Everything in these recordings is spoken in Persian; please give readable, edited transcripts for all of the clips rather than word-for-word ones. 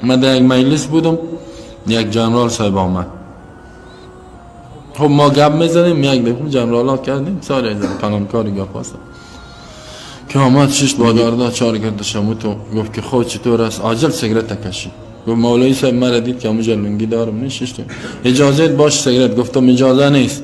من در یک مجلس بودم، یک جنرال صاحب آمد. خب ما گپ میزنیم، یک دفعه جنرال ها کردیم سال پنانکاری گپ هستم که آمد شش بادارده چهار کرده شموتو گفت که خود چطور است؟ عاجل سیگرت کشید. گفت مولوی صاحب مرا دید که همونجا لنگی دارم نشستم، اجازه باش سیگرت؟ گفتم اجازه نیست.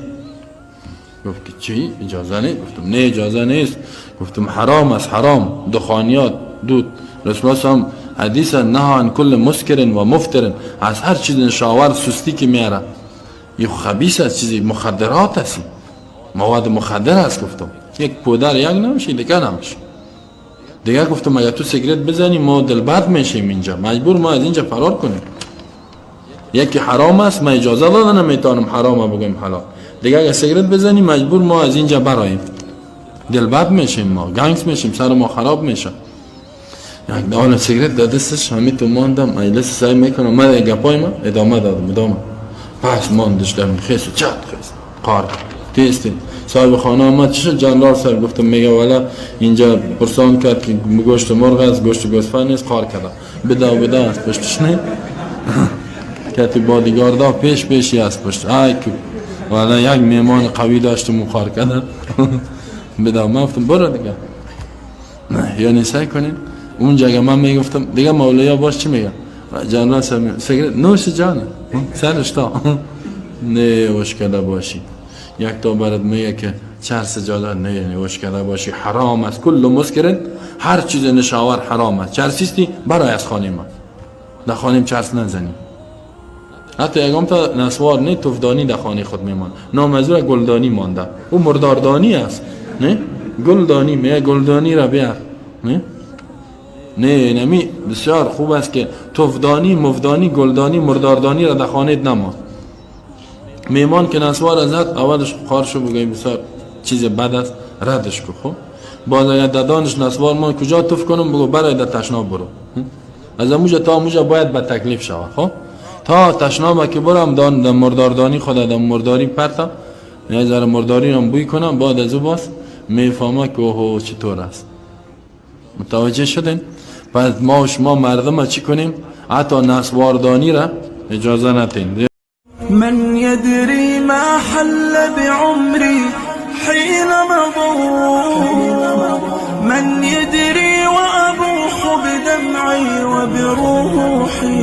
گفت که چی اجازه نیست؟ گفتم نه اجازه نیست. گفتم حرام است، حرام، دخانیات، دود. رسول الله هم حدیث نه عن کل مسکر و مفتر، از هر چیز نشاور سستی که میاره یه خبیث است، چیزی مخدرات است، مواد مخدر است. گفتم یک پودر یک نمیشه دیگه نمیشه دیگه. گفتم اگه تو سیگرت بزنی ما دلبرد میشیم اینجا، مجبور ما از اینجا فرار کنیم. یکی حرام است، ما اجازه داده نمیتونم حرام بگم حلال. دیگه اگه سیگرت بزنی مجبور ما از اینجا برایم، دلبرد میشیم، ما گنگس میشیم، سر ما خراب میشه. یک دانه سیگرت در دستش همین تو ماندم، مجلس سعی میکنم من گپای ما ادامه دادم. پس ماندش دارم خیس چت خیس قار تیستی. صاحب خانه آمد چه جنرال صاحب؟ گفتم میگه والا اینجا پرسان کرد که گوشت مرغ است، گوشت گوسفند نیست، قار کرده بدا است پشتش نه کتی بادیگاردا پیشی است پشت. ای که والا یک میمان قوی داشتم و قار کرده بدا. من گفتم برو دیگه یعنی سعی کنین اونجا. اگه من میگفتم دیگه مولویا باش چی میگه؟ جنرال صاحب سیگرت نوش جانه سرش تا نه وشکده باشی. یک تا برات میگه که چهار سجاده نه وشکده باشی، حرام است کل مسکرن، هر چیز نشاور حرام است. چرسیستی برای از خانه ما در خانه چرس نزنی. حتی یکم تا نسوار نه توفدانی در خانه خود میمان، نامزور گلدانی مانده، او مرداردانی است نه گلدانی. میگه گلدانی را بیار نه نمی بسیار خوب است که توفدانی، مفدانی، گلدانی، مرداردانی را در خانه نما. میمان که نسوار ازت اولش خارشو بگوی بسیار چیز بد است ردش کو. خب باز اگر دادانش نسوار ما کجا توف کنم بگو برای در تشناب برو. از اموجا تا اموجا باید به تکلیف شود. خب تا تشناب که برم دان در مرداردانی خود در مرداری پرتم یه ذره مرداری هم بوی کنم، بعد از او باز میفهمه که اوه چطور است. متوجه شدین؟ پس ما و شما مردم چی کنیم؟ حتی نسواردانی را اجازه ندیم. من يدري ما حل بعمري حين مضوا، من يدري وأبوح بدمعي وبروحي.